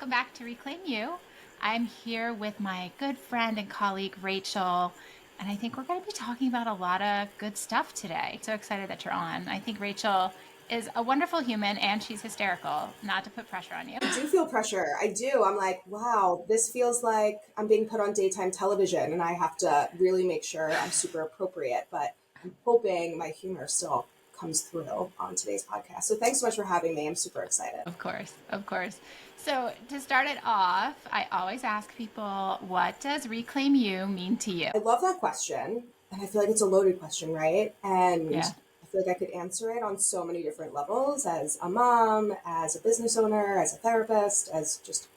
welcome back to Reclaim You. I'm here with my good friend and colleague, Rachel, and I think we're going to be talking about a lot of good stuff today. So excited that you're on. I think Rachel is a wonderful human and she's hysterical, not to put pressure on you. I do feel pressure. I do. I'm like, wow, this feels like I'm being put on daytime television and I have to really make sure I'm super appropriate. But I'm hoping my humor still comes through on today's podcast. So thanks so much for having me. I'm super excited. Of course, of course. So to start it off, I always ask people, what does Reclaim You mean to you? I love that question. And I feel like it's a loaded question, right? And Yeah. I feel like I could answer it on so many different levels as a mom, as a business owner, as a therapist, as just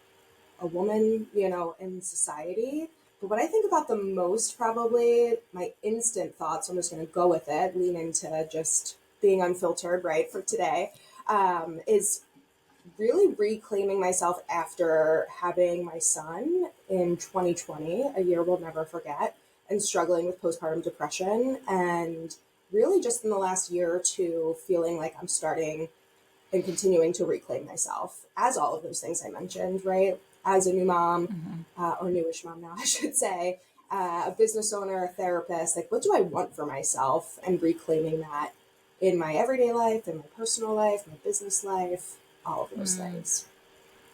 a woman, in society. But what I think about the most, probably my instant thoughts, I'm just going to go with it, lean into just being unfiltered, right, for today, is really reclaiming myself after having my son in 2020, a year we'll never forget, and struggling with postpartum depression. And really just in the last year or two, feeling like I'm starting and continuing to reclaim myself as all of those things I mentioned, right? As a new mom, Hmm. or newish mom now, I should say, a business owner, a therapist, like what do I want for myself and reclaiming that in my everyday life, in my personal life, my business life, all of those Mm. things.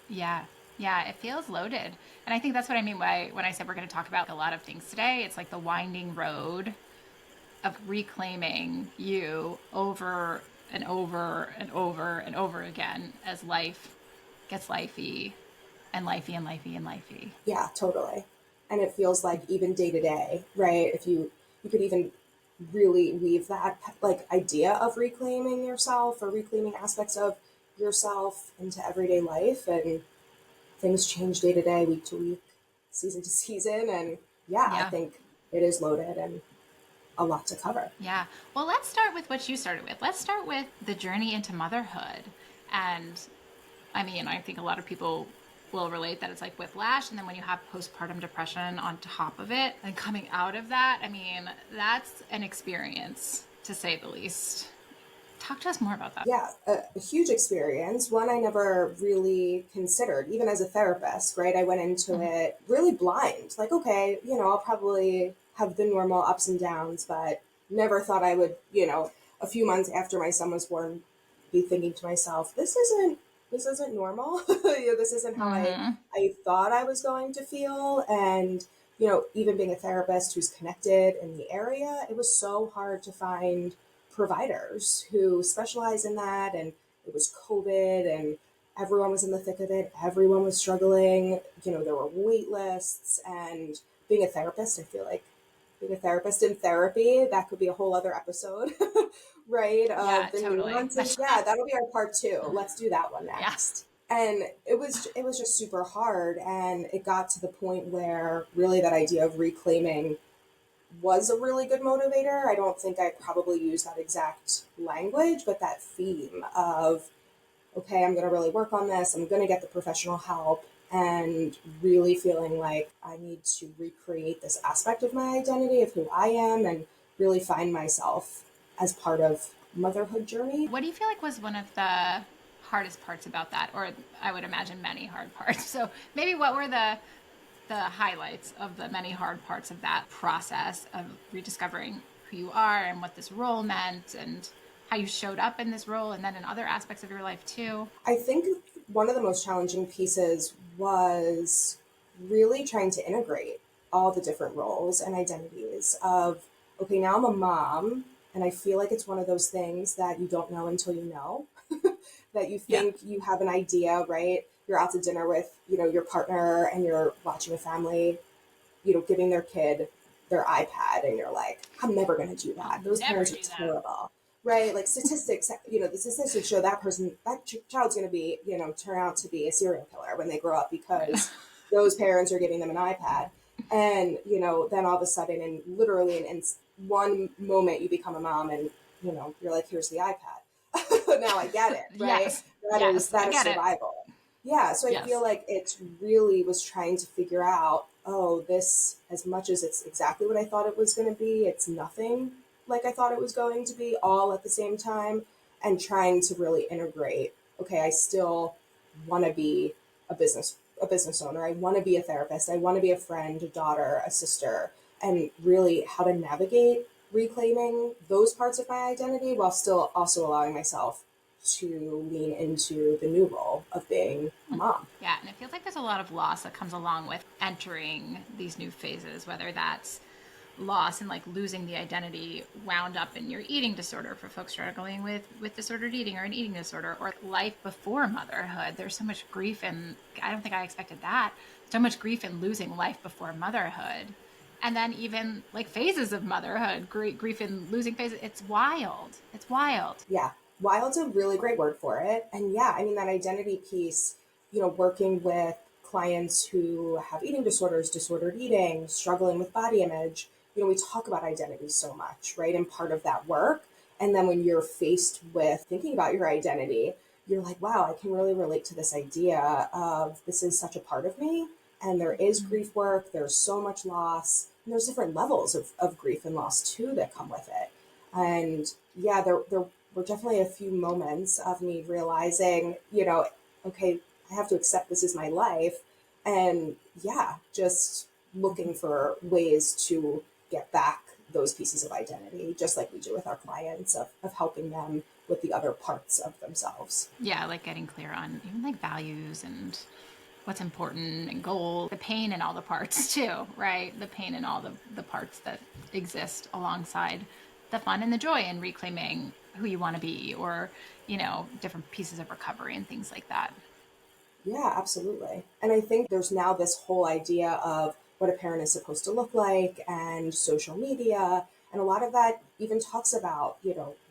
Yeah. Yeah, it feels loaded. And I think that's what I mean by when I said we're going to talk about a lot of things today. It's like the winding road of reclaiming you over and over and over and over again as life gets lifey and lifey and lifey and lifey. Yeah, totally. And it feels like even day to day, right? If you could even really weave that like idea of reclaiming yourself or reclaiming aspects of yourself into everyday life, and things change day to day, week to week, season to season, and yeah, I Yeah. think it is loaded and a lot to cover. Yeah. Well, let's start with what you started with. Let's start with the journey into motherhood. And I mean, I think a lot of people will relate that it's like whiplash. And then when you have postpartum depression on top of it and coming out of that, I mean, that's an experience to say the least. Talk to us more about that. Yeah, a huge experience, one I never really considered, even as a therapist, right? I went into Mhm. it really blind. Like, okay, I'll probably have the normal ups and downs, but never thought I would, a few months after my son was born, be thinking to myself, this isn't normal. This isn't how Mhm. I thought I was going to feel. And, even being a therapist who's connected in the area, it was so hard to find providers who specialize in that. And it was COVID and everyone was in the thick of it. Everyone was struggling. There were wait lists. And being a therapist, I feel like being a therapist in therapy, that could be a whole other episode, right? Yeah, Of the totally. nuances. Yeah, that'll be our part two. Let's do that one Yeah. next. And it was just super hard. And it got to the point where really that idea of reclaiming was a really good motivator. I don't think I probably used that exact language, but that theme of, okay, I'm going to really work on this, I'm going to get the professional help, and really feeling like I need to recreate this aspect of my identity, of who I am, and really find myself as part of motherhood journey. What do you feel like was one of the hardest parts about that? Or I would imagine many hard parts. So maybe what were the highlights of the many hard parts of that process of rediscovering who you are and what this role meant and how you showed up in this role and then in other aspects of your life too? I think one of the most challenging pieces was really trying to integrate all the different roles and identities of, okay, now I'm a mom, and I feel like it's one of those things that you don't know until you know, that you Yeah. think you have an idea, right? You're out to dinner with, your partner and you're watching a family, giving their kid their iPad, and you're like, I'm never going to do I'll that. Those never parents are do that. terrible, right? Like statistics, the statistics show that child's going to be, turn out to be a serial killer when they grow up Right. because those parents are giving them an iPad. And, then all of a sudden, and literally in one moment, you become a mom and, you're like, here's the iPad. Now I get it, right? Yes. That is, Yes. I that is get it. survival. Yeah, so I feel Yes. like it really was trying to figure out, oh, this, as much as it's exactly what I thought it was going to be, it's nothing like I thought it was going to be, all at the same time, and trying to really integrate, okay, I still want to be a business owner. I want to be a therapist. I want to be a friend, a daughter, a sister, and really how to navigate reclaiming those parts of my identity while still also allowing myself to lean into the new role of being a mom. Yeah, and it feels like there's a lot of loss that comes along with entering these new phases, whether that's loss and like losing the identity wound up in your eating disorder for folks struggling with disordered eating or an eating disorder, or life before motherhood. There's so much grief, and I don't think I expected that. So much grief in losing life before motherhood. And then even like phases of motherhood, grief in losing phases. It's wild. It's wild. Yeah, wild's a really great word for it. And yeah, I mean, that identity piece, working with clients who have eating disorders, disordered eating, struggling with body image, we talk about identity so much, right? And part of that work. And then when you're faced with thinking about your identity, you're like, wow, I can really relate to this idea of this is such a part of me. And there is grief work, there's so much loss, and there's different levels of grief and loss too that come with it. And yeah, there were definitely a few moments of me realizing, okay, I have to accept this is my life. And yeah, just looking for ways to get back those pieces of identity, just like we do with our clients, of helping them with the other parts of themselves. Yeah, like getting clear on even like values and what's important and goal, the pain in all the parts too, right? The pain in all the parts that exist alongside the fun and the joy in reclaiming who you want to be, or, different pieces of recovery and things like that. Yeah, absolutely. And I think there's now this whole idea of what a parent is supposed to look like and social media. And a lot of that even talks about,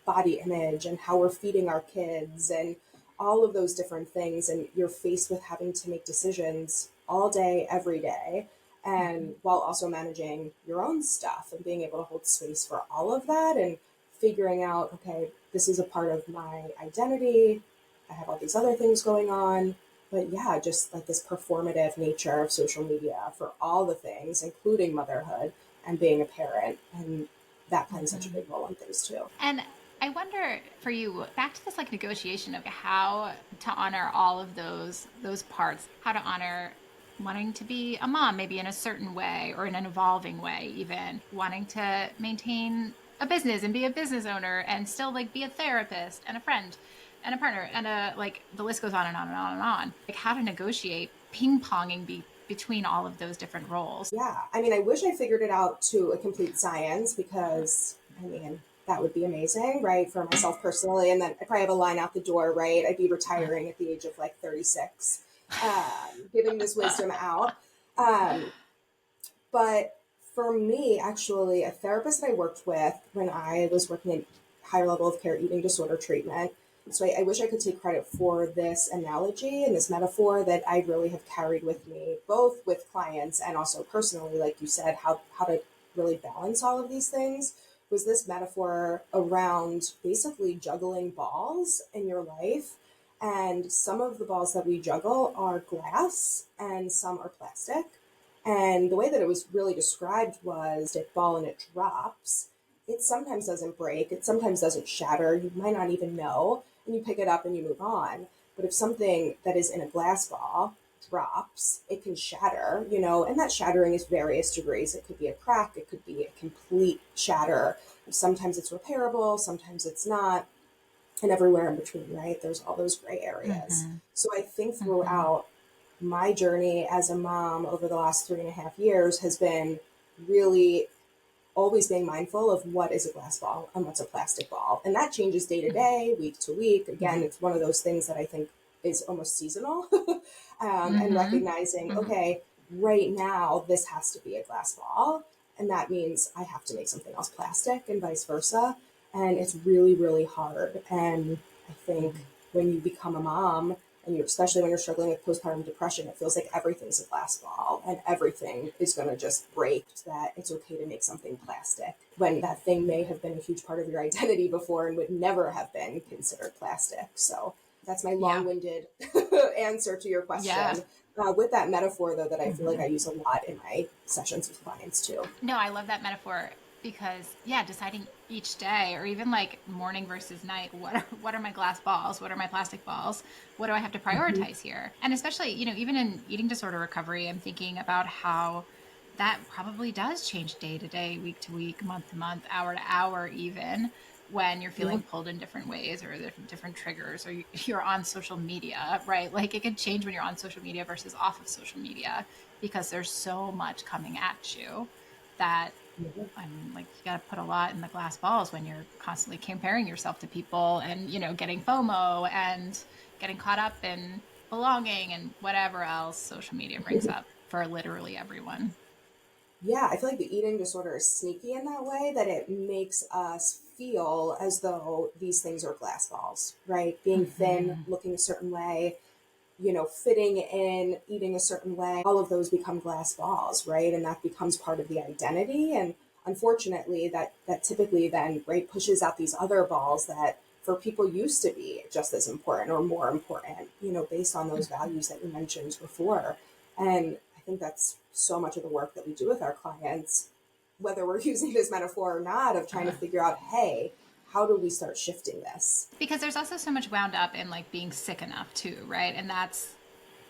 body image and how we're feeding our kids and all of those different things. And you're faced with having to make decisions all day, every day. And while also managing your own stuff and being able to hold space for all of that and figuring out, okay, this is a part of my identity. I have all these other things going on, but yeah, just like this performative nature of social media for all the things, including motherhood and being a parent. And that plays such a big role in things too. And I wonder for you, back to this like negotiation of how to honor all of those parts, how to honor wanting to be a mom maybe in a certain way or in an evolving way, even wanting to maintain a business and be a business owner and still like be a therapist and a friend and a partner and a like the list goes on and on and on and on. Like how to negotiate ping ponging between all of those different roles. Yeah. I mean, I wish I figured it out to a complete science because, I mean, that would be amazing, right? For myself personally. And then I'd probably have a line out the door, right? I'd be retiring at the age of like 36, giving this wisdom out. Um, but for me, actually, a therapist that I worked with when I was working in higher level of care eating disorder treatment. So I wish I could take credit for this analogy and this metaphor that I really have carried with me, both with clients and also personally, like you said, how to really balance all of these things was this metaphor around basically juggling balls in your life. And some of the balls that we juggle are glass and some are plastic. And the way that it was really described was a ball and it drops. It sometimes doesn't break, it sometimes doesn't shatter. You might not even know, and you pick it up and you move on. But if something that is in a glass ball drops, it can shatter, and that shattering is various degrees. It could be a crack, it could be a complete shatter. Sometimes it's repairable, sometimes it's not, and everywhere in between, right? There's all those gray areas. Mm-hmm. So I think Mm-hmm. throughout my journey as a mom over the last 3.5 years has been really always being mindful of what is a glass ball and what's a plastic ball. And that changes day to day, week to week. Again, it's one of those things that I think is almost seasonal. And Mm-hmm. recognizing, Mm-hmm. okay, right now, this has to be a glass ball. And that means I have to make something else plastic and vice versa. And it's really, really hard. And I think when you become a mom, and you, especially when you're struggling with postpartum depression, it feels like everything's a glass ball and everything is going to just break. That it's okay to make something plastic when that thing may have been a huge part of your identity before and would never have been considered plastic. So that's my Yeah. long-winded answer to your Yeah. question. With that metaphor, though, that I feel like Mm-hmm. I use a lot in my sessions with clients too. No, I love that metaphor. Because yeah, deciding each day, or even like morning versus night, what are my glass balls, what are my plastic balls, what do I have to Mhm. prioritize here? And especially, even in eating disorder recovery, I'm thinking about how that probably does change day to day, week to week, month to month, hour to hour, even when you're Yeah. feeling pulled in different ways, or different triggers, or you're on social media, right? Like it could change when you're on social media versus off of social media, because there's so much coming at you that, Yeah. I mean, like you got to put a lot in the glass balls when you're constantly comparing yourself to people, and, getting FOMO and getting caught up in belonging and whatever else social media brings up for literally everyone. Yeah, I feel like the eating disorder is sneaky in that way that it makes us feel as though these things are glass balls, right? Being thin, Mm-hmm. looking a certain way, fitting in, eating a certain way, all of those become glass balls, right? And that becomes part of the identity. And unfortunately, that typically then, right, pushes out these other balls that for people used to be just as important or more important, based on those values that you mentioned before. And I think that's so much of the work that we do with our clients, whether we're using this metaphor or not, of trying to figure out, hey, how do we start shifting this? Because there's also so much wound up in like being sick enough too, right? And that's,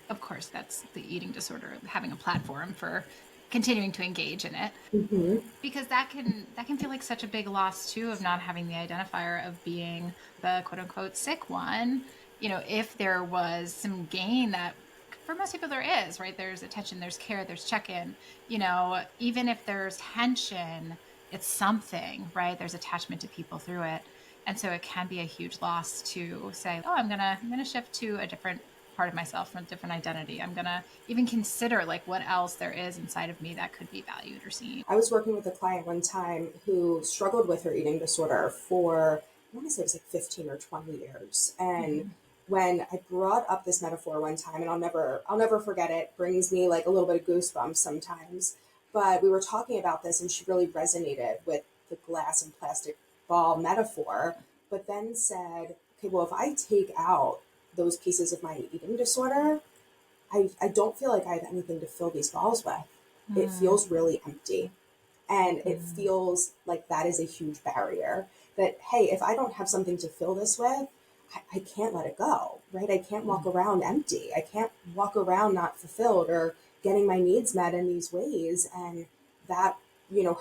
of course, that's the eating disorder, having a platform for continuing to engage in it, Hmm. because that can feel like such a big loss too, of not having the identifier of being the quote unquote sick one. If there was some gain, that for most people there is, right? There's attention, there's care, there's check-in. Even if there's tension, it's something, right? There's attachment to people through it. And so it can be a huge loss to say, oh, I'm gonna shift to a different part of myself, from a different identity. I'm gonna even consider like what else there is inside of me that could be valued or seen. I was working with a client one time who struggled with her eating disorder for, I want to say it was like 15 or 20 years. And Mm-hmm. when I brought up this metaphor one time, and I'll never forget it, brings me like a little bit of goosebumps sometimes. But we were talking about this and she really resonated with the glass and plastic ball metaphor, but then said, okay, well, if I take out those pieces of my eating disorder, I don't feel like I have anything to fill these balls with. It Mm-hmm. feels really empty. And it feels like that is a huge barrier that, hey, if I don't have something to fill this with, I can't let it go, right? I can't walk around empty. I can't walk around not fulfilled or getting my needs met in these ways. And that,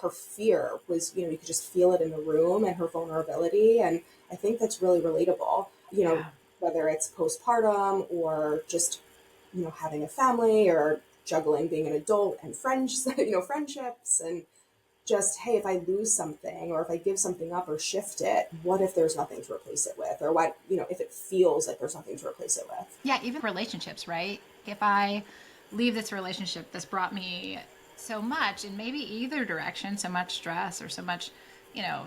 her fear was, you could just feel it in the room and her vulnerability. And I think that's really relatable, Yeah. whether it's postpartum or just, having a family or juggling being an adult and friends, friendships and just, hey, if I lose something or if I give something up or shift it, what if there's nothing to replace it with? Or what, if it feels like there's nothing to replace it with? Yeah, even relationships, right? If I leave this relationship that's brought me so much in maybe either direction, so much stress or so much,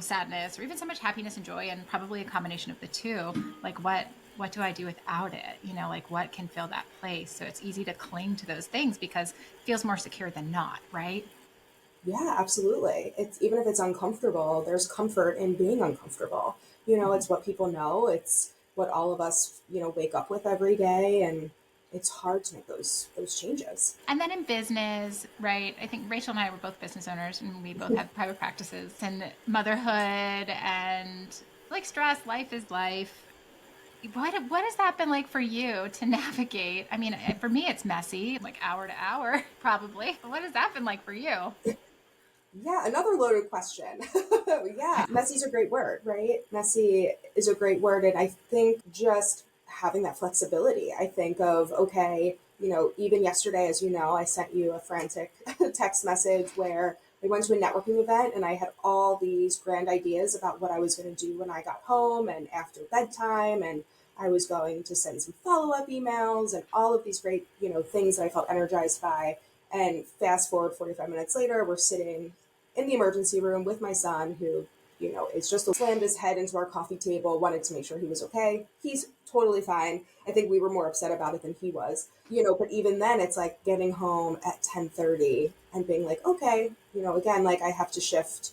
sadness, or even so much happiness and joy, and probably a combination of the two, like what do I do without it? Like what can fill that place? So it's easy to cling to those things because it feels more secure than not, right? Yeah, absolutely. It's even if it's uncomfortable, there's comfort in being uncomfortable. It's what people know. It's what all of us, wake up with every day, and it's hard to make those changes. And then in business, right? I think Rachel and I were both business owners, and we both have private practices, and motherhood and like stress, life is life. What has that been like for you to navigate? I mean, for me, it's messy, like hour to hour, probably. But what has that been like for you? Yeah, another loaded question. Yeah, messy is a great word, right? Messy is a great word. And I think just having that flexibility, I think of, okay, even yesterday, as you know, I sent you a frantic text message where I went to a networking event and I had all these grand ideas about what I was going to do when I got home and after bedtime. And I was going to send some follow up emails and all of these great, things that I felt energized by. And fast forward 45 minutes later, we're sitting in the emergency room with my son, who, is just slammed his head into our coffee table, wanted to make sure he was okay. He's totally fine. I think we were more upset about it than he was, but even then it's like getting home at 10:30 and being like, okay, again, like I have to shift.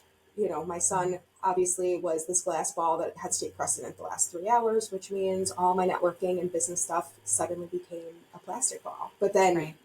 My son obviously was this glass ball that had to take precedent the last 3 hours, which means all my networking and business stuff suddenly became a plastic ball. But then Right.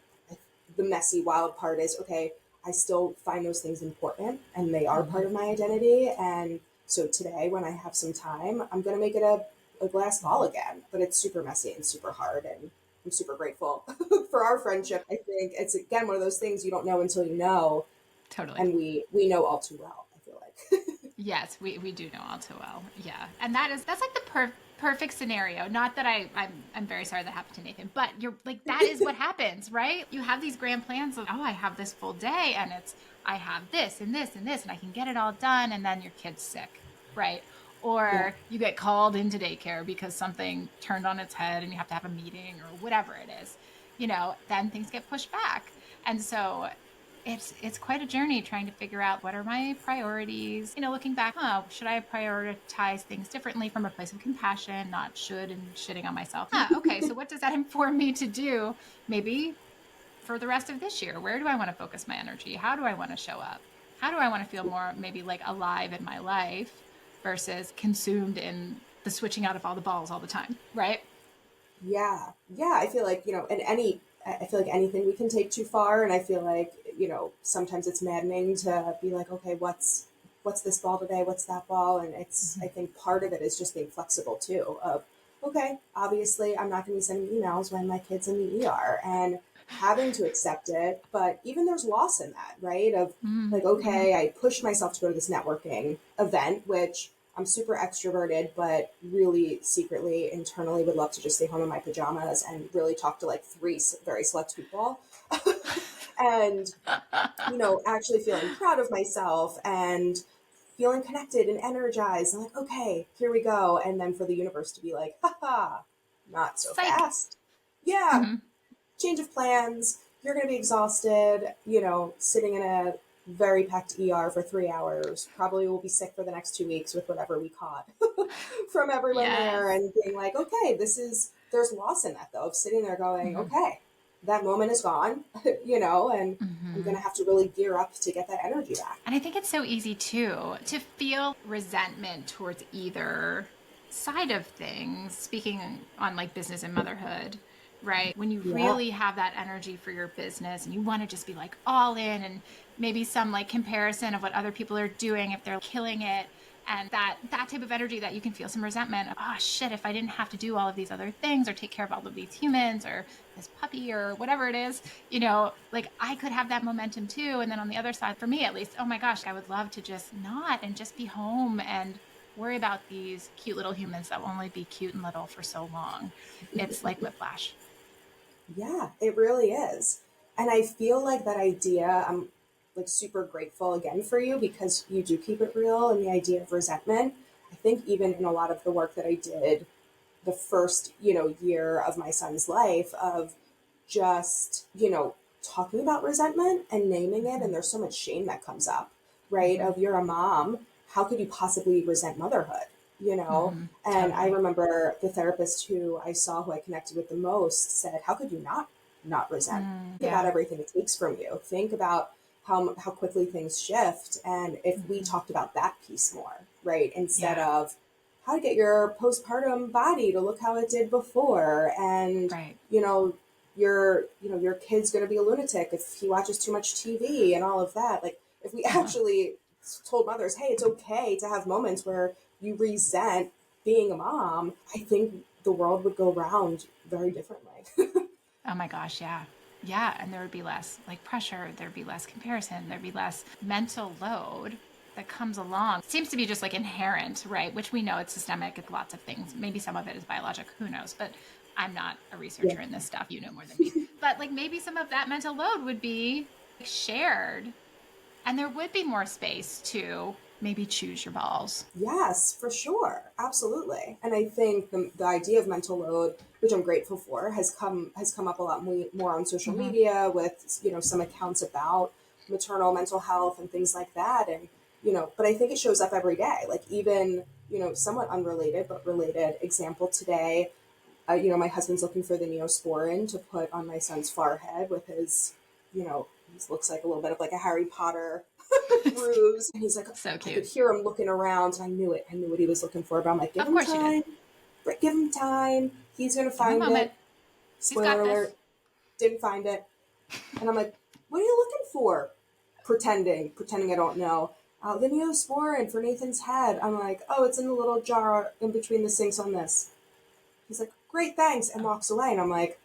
the messy, wild part is, okay, I still find those things important and they are part of my identity. And so today, when I have some time, I'm going to make it a glass ball again. But it's super messy and super hard. And I'm super grateful for our friendship. I think it's, again, one of those things you don't know until you know. Totally. And we know all too well, I feel like. Yes, we do know all too well. Yeah, and that's like the perfect scenario. Not that I'm very sorry that happened to Nathan, but you're like that is what happens, right? You have these grand plans of, oh, I have this full day, and it's I have this and this and this, and I can get it all done, and then your kid's sick, right? Yeah. Or you get called into daycare because something turned on its head, and you have to have a meeting or whatever it is. Then things get pushed back, and so it's quite a journey trying to figure out what are my priorities. Looking back, should I prioritize things differently from a place of compassion, not should and shitting on myself? Okay, so what does that inform me to do? Maybe for the rest of this year, where do I want to focus my energy? How do I want to show up? How do I want to feel more maybe like alive in my life versus consumed in the switching out of all the balls all the time, right? Yeah. Yeah. I feel like, and I feel like anything we can take too far. And I feel like, sometimes it's maddening to be like, okay, what's this ball today? What's that ball? And I think part of it is just being flexible too of, okay, obviously I'm not going to be sending emails when my kid's in the ER and having to accept it. But even there's loss in that, right? Of like, Mm-hmm. okay, I pushed myself to go to this networking event, which I'm super extroverted, but really secretly, internally would love to just stay home in my pajamas and really talk to like three very select people. And, actually feeling proud of myself and feeling connected and energized. I'm like, okay, here we go. And then for the universe to be like, haha, not so Psych. fast. Yeah, Mm-hmm. change of plans. You're going to be exhausted, sitting in a very packed ER for 3 hours. Probably will be sick for the next 2 weeks with whatever we caught from everyone Yes. there. And being like, okay, there's loss in that though, of sitting there going, Mm-hmm. okay, that moment is gone, and I'm going Mm-hmm. to have to really gear up to get that energy back. And I think it's so easy too to feel resentment towards either side of things, speaking on like business and motherhood, right? When you Yeah. really have that energy for your business and you want to just be like all in and maybe some like comparison of what other people are doing if they're killing it and that type of energy that you can feel some resentment of, oh shit, if I didn't have to do all of these other things or take care of all of these humans or this puppy or whatever it is, like I could have that momentum too. And then on the other side, for me at least, oh my gosh, I would love to just not and just be home and worry about these cute little humans that will only be cute and little for so long. It's like whiplash. Yeah, it really is. And I feel like that idea, I'm like super grateful again for you because you do keep it real and the idea of resentment. I think even in a lot of the work that I did the first, year of my son's life of just, talking about resentment and naming it. And Mm-hmm. there's so much shame that comes up, right? Mm-hmm. Of you're a mom. How could you possibly resent motherhood? You know? Mm-hmm. And I Totally. remember the therapist who I saw who I connected with the most said, how could you not resent? Think about Yeah. everything it takes from you. Think about how quickly things shift. And if we Mm-hmm. talked about that piece more, right? Instead Yeah. of how to get your postpartum body to look how it did before and Right. you know your kid's going to be a lunatic if he watches too much TV and all of that. Like if we Uh-huh. actually told mothers, hey, it's okay to have moments where you resent being a mom, I think the world would go round very differently. Oh my gosh, yeah. Yeah, and there would be less like pressure, there'd be less comparison, there'd be less mental load that comes along. Seems to be just like inherent, right? Which we know it's systemic, it's lots of things. Maybe some of it is biologic, who knows? But I'm not a Yeah. researcher in this stuff, you know more than me. But like maybe some of that mental load would be shared and there would be more space to maybe choose your balls. Yes, for sure. Absolutely. And I think the idea of mental load, which I'm grateful for, has come up a lot more on social Mm-hmm. media with, some accounts about maternal mental health and things like that. And, but I think it shows up every day. Like even, somewhat unrelated but related example today, my husband's looking for the Neosporin to put on my son's forehead with his, he looks like a little bit of like a Harry Potter bruise. And he's like, So I could cute. hear him looking around and I knew it. I knew what he was looking for. But I'm like, give Of him course you did. time. Give him time. He's going to Give him a find moment. it. He's Spoiler got this. alert, didn't find it. And I'm like, what are you looking for? pretending I don't know. The Neosporin for Nathan's head. I'm like, oh, it's in the little jar in between the sinks on this. He's like, great, thanks, and walks away. And I'm like,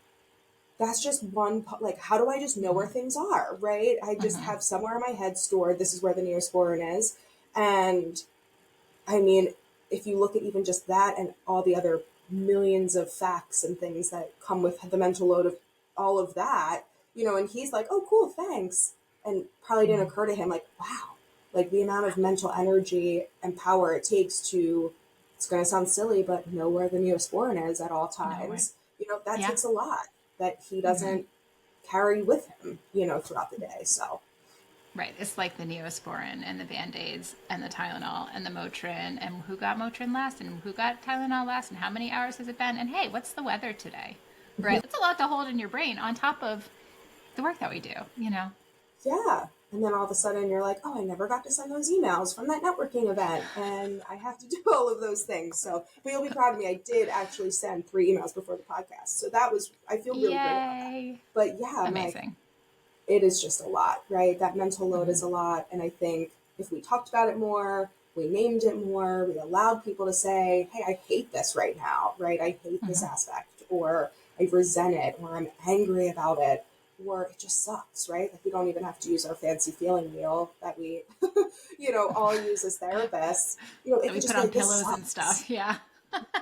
that's just one, like, how do I just know where Mm-hmm. things are, right? I just Mm-hmm. have somewhere in my head stored, this is where the Neosporin is. And I mean, if you look at even just that and all the other millions of facts and things that come with the mental load of all of that, and he's like, oh, cool, thanks. And probably didn't occur to him, like, wow, like the amount of mental energy and power it takes to, it's going to sound silly, but know where the Neosporin is at all No way. times. That Yeah. takes a lot that he Mm-hmm. doesn't carry with him, throughout the day. So, Right. It's like the Neosporin and the Band-Aids and the Tylenol and the Motrin and who got Motrin last and who got Tylenol last and how many hours has it been? And hey, what's the weather today? Right. It's a lot to hold in your brain on top of the work that we do, you know? yeah. And then all of a sudden you're like, oh, I never got to send those emails from that networking event. And I have to do all of those things. So, but you'll be proud of me. I did actually send 3 emails before the podcast. So I feel really great about that. Yay. But yeah, I'm like, Amazing. it is just a lot, right? That mental load Mm-hmm. is a lot. And I think if we talked about it more, we named it more, we allowed people to say, hey, I hate this right now, right? I hate this Mm-hmm. aspect, or I resent it, or I'm angry about it, or it just sucks, right? Like we don't even have to use our fancy feeling wheel that we, all use as therapists. It That could we just put be on like, this pillows and sucks, stuff. Yeah.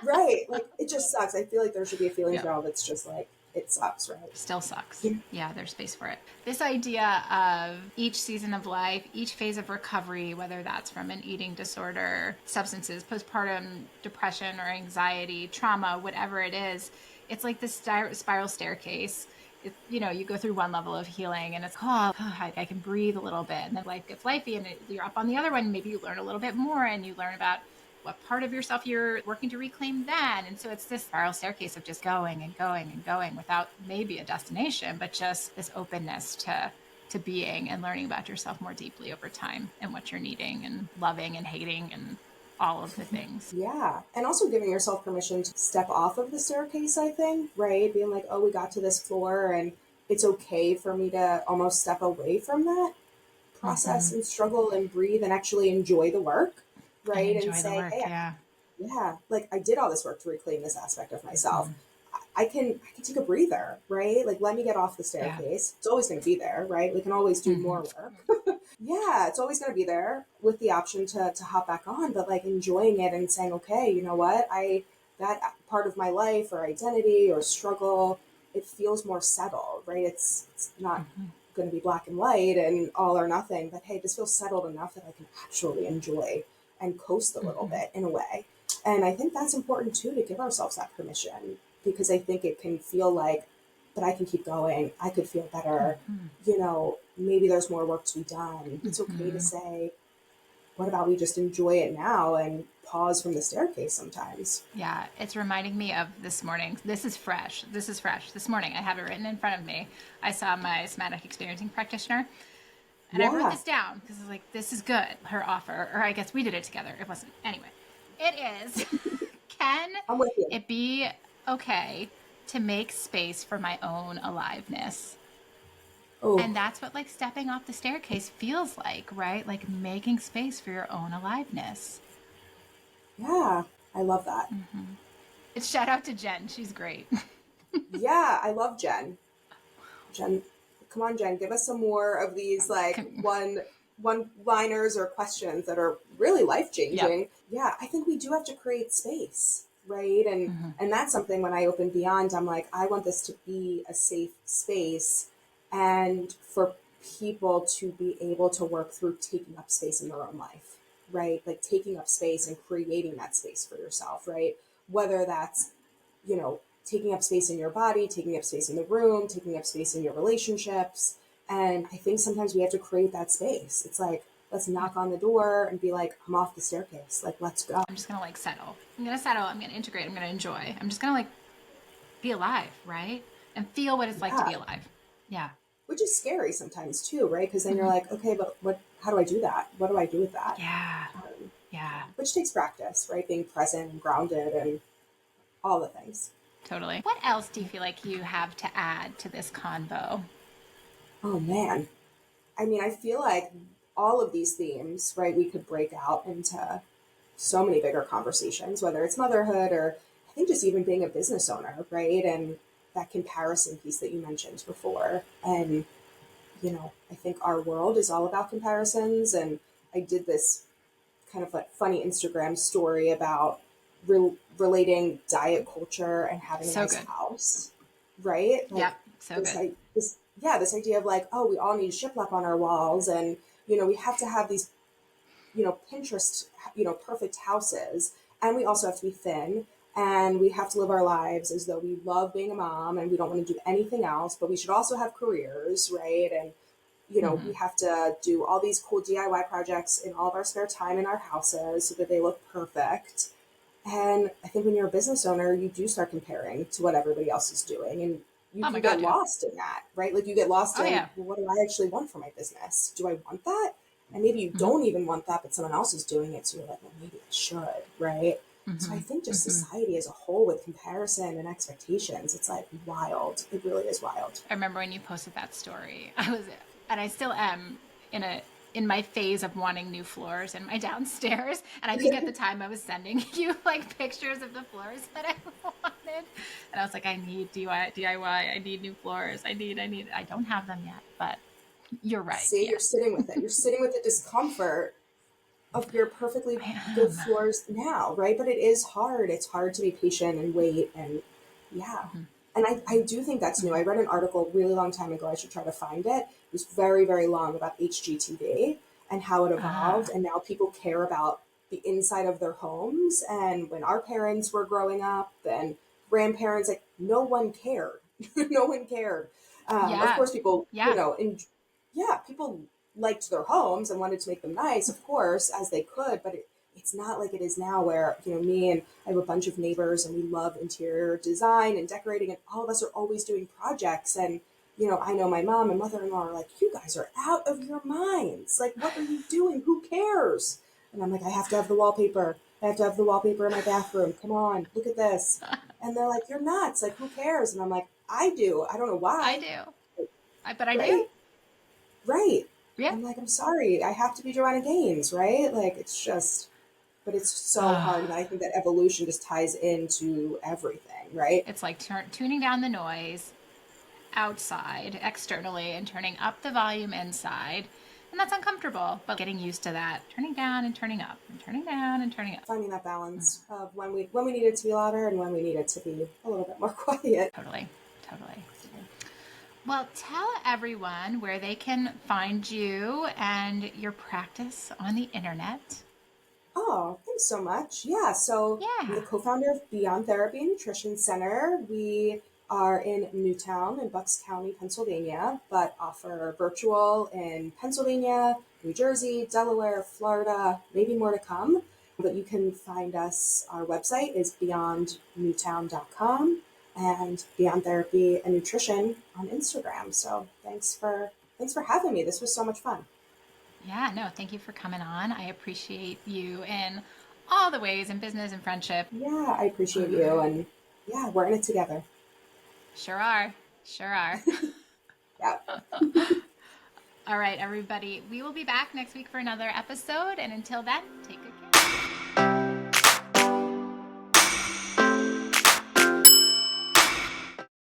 right? Like it just sucks. I feel like there should be a feelings Yep. wheel that's just like, it sucks, right? Still sucks. Yeah. Yeah, there's space for it. This idea of each season of life, each phase of recovery, whether that's from an eating disorder, substances, postpartum depression or anxiety, trauma, whatever it is, it's like this spiral staircase. You go through one level of healing and it's, oh, I can breathe a little bit. And then life gets lifey and you're up on the other one. Maybe you learn a little bit more and you learn about what part of yourself you're working to reclaim then. And so it's this spiral staircase of just going and going and going without maybe a destination, but just this openness to being and learning about yourself more deeply over time and what you're needing and loving and hating and all of the things. Yeah. And also giving yourself permission to step off of the staircase, I think, right? Being like, oh, we got to this floor and it's okay for me to almost step away from that Mm-hmm. process and struggle and breathe and actually enjoy the work, And right? And enjoy the say, work. hey, Yeah. yeah, like I did all this work to reclaim this aspect of myself. Mm-hmm. I can take a breather, right? Like let me get off the Yeah. staircase. It's always going to be there, right? We can always do Mm-hmm. more work. Yeah, it's always going to be there with the option to hop back on, but like enjoying it and saying, okay, you know what? That part of my life or identity or struggle, it feels more settled, right? It's not Mm-hmm. going to be black and white and all or nothing, but hey, this feels settled enough that I can actually enjoy and coast a little Mm-hmm. bit in a way. And I think that's important too, to give ourselves that permission, because I think it can feel like, but I can keep going. I could feel better. Mm-hmm. Maybe there's more work to be done. It's okay to Mm-hmm. say, what about we just enjoy it now and pause from the staircase sometimes? Yeah, it's reminding me of this morning. This is fresh. This is fresh. This morning, I have it written in front of me. I saw my somatic experiencing practitioner, and I wrote Yeah, this down because I was like, this is good. Her offer, or I guess we did it together. It wasn't. Anyway, it is. Can I'm with you. it be okay to make space for my own aliveness? Oh, And that's what like stepping off the staircase feels like, right? Like making space for your own aliveness. yeah. I love that. Mm-hmm. It's shout out to Jen. She's great. Yeah, I love Jen. Jen, come on, Jen, give us some more of these like one liners or questions that are really life Yep. changing. Yeah, I think we do have to create space, right? And Mm-hmm. and that's something when I open Beyond, I'm like, I want this to be a safe space and for people to be able to work through taking up space in their own life, right? Like taking up space and creating that space for yourself, right? Whether that's, taking up space in your body, taking up space in the room, taking up space in your relationships. And I think sometimes we have to create that space. It's like, let's Yeah. knock on the door and be like, I'm off the staircase. Like, let's go. I'm just gonna like settle. I'm gonna settle. I'm gonna integrate. I'm gonna enjoy. I'm just gonna like be alive, right? And feel what it's like to Yeah. be alive. Yeah. Which is scary sometimes too, right? Because then you're Mm-hmm. like, okay, but how do I do that? What do I do with that? Yeah. Um, Yeah. which takes practice, right? Being present and grounded and all the things. Totally. What else do you feel like you have to add to this convo? Oh man. I mean, I feel like all of these themes, right, we could break out into so many bigger conversations, whether it's motherhood or I think just even being a business owner, right? And that comparison piece that you mentioned before. And, I think our world is all about comparisons. And I did this kind of like funny Instagram story about relating diet culture and having a So nice good. house, right? Yep. Like So good. this idea of like, oh, we all need shiplap on our walls, and we have to have these Pinterest, perfect houses. And we also have to be thin, and we have to live our lives as though we love being a mom and we don't want to do anything else, but we should also have careers, right? And, we Hmm. have to do all these cool DIY projects in all of our spare time in our houses so that they look perfect. And I think when you're a business owner, you do start comparing to what everybody else is doing. And you Oh my can God, get yeah. lost in that, right? Like you get lost Oh in, yeah. well, what do I actually want for my business? Do I want that? And maybe you Hmm. don't even want that, but someone else is doing it. So you're like, well, maybe I should, right? So I Hmm. think just Hmm. society as a whole with comparison and expectations, it's like wild. It really is wild. I remember when you posted that story. I was, and I still am in my phase of wanting new floors in my downstairs. And I think at the time I was sending you like pictures of the floors that I wanted, and I was like, I need DIY. I need new floors. I don't have them yet, but you're right. See, you're Yes, sitting with it. You're sitting with the discomfort of your perfectly I good am. floors now, right? But it is hard. It's hard to be patient and wait. And yeah. Hmm. And I do think that's new. Hmm. I read an article a really long time ago. I should try to find it. It was very, very long about HGTV and how it evolved. Ah, And now people care about the inside of their homes. And when our parents were growing up and grandparents, like no one cared. No one cared. Of yeah, course, people, yeah. yeah, people liked their homes and wanted to make them nice, of course, as they could, but it's not like it is now where, me and I have a bunch of neighbors and we love interior design and decorating, and all of us are always doing projects. And, I know my mom and mother in law are like, you guys are out of your minds. Like, what are you doing? Who cares? And I'm like, I have to have the wallpaper. I have to have the wallpaper in my bathroom. Come on, look at this. And they're like, you're nuts. Like, who cares? And I'm like, I do. I don't know I why. do. But I do. Right? Right. Yeah. I'm like, I'm sorry, I have to be Joanna Gaines, right? Like, it's just, but it's so hard. And I think that evolution just ties into everything, right? It's like tuning down the noise outside externally and turning up the volume inside. And that's uncomfortable, but getting used to that, turning down and turning up and turning down and turning up. Finding that balance of when we need it to be louder and when we need it to be a little bit more quiet. Totally. Totally. Well, tell everyone where they can find you and your practice on the internet. Oh, thanks so much. Yeah, so I'm the Yeah. co-founder of Beyond Therapy and Nutrition Center. We are in Newtown in Bucks County, Pennsylvania, but offer virtual in Pennsylvania, New Jersey, Delaware, Florida, maybe more to come. But you can find us, our website is beyondnewtown.com, and Beyond Therapy and Nutrition on Instagram. So thanks for having me. This was so much fun. Yeah, no, thank you for coming on. I appreciate you in all the ways in business and friendship. Yeah, I appreciate you, and yeah, we're in it together. Sure are. Sure are. Yeah. All right, everybody. We will be back next week for another episode. And until then, take good